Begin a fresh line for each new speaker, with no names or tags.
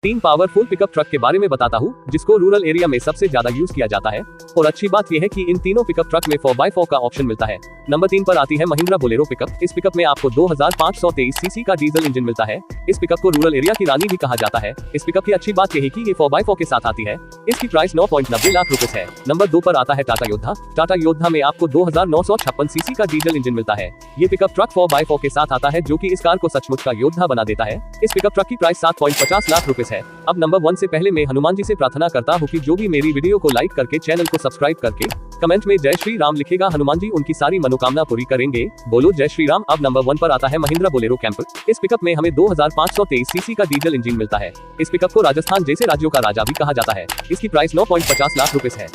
तीन powerful pickup truck के बारे में बताता हूँ जिसको रूरल एरिया में सबसे ज्यादा यूज किया जाता है। और अच्छी बात यह है कि इन तीनों पिकअप ट्रक में 4x4 का ऑप्शन मिलता है। नंबर 3 पर आती है महिंद्रा बोलेरो पिकअप। इस पिकअप में आपको 2523 सीसी का डीजल इंजन मिलता है। इस पिकअप को रूरल एरिया की रानी भी कहा जाता है। इस पिकअप की अच्छी बात यह है कि ये 4x4 के साथ आती है। इसकी प्राइस 9.90 लाख रुपए है। नंबर 2 पर आता है टाटा योद्धा। टाटा योद्धा में आपको 2956 सीसी का डीजल इंजन मिलता है। ये पिकअप ट्रक 4x4 के साथ आता है जो कि इस कार को सचमुच का योद्धा बना देता है। इस पिकअप ट्रक की प्राइस 7.50 लाख रुपए है। अब नंबर 1 से पहले मैं हनुमान जी से प्रार्थना करता हूँ कि जो भी मेरी वीडियो को लाइक करके चैनल को सब्सक्राइब करके कमेंट में जय श्री राम लिखेगा, हनुमान जी उनकी सारी मनोकामना पूरी करेंगे। बोलो जय श्री राम। अब नंबर 1 पर आता है महिंद्रा बोलेरो कैंपर। इस पिकअप में हमें 2523 सीसी का डीजल इंजन मिलता है। इस पिकअप को राजस्थान जैसे राज्यों का राजा भी कहा जाता है। इसकी प्राइस 9.50 लाख रुपए है।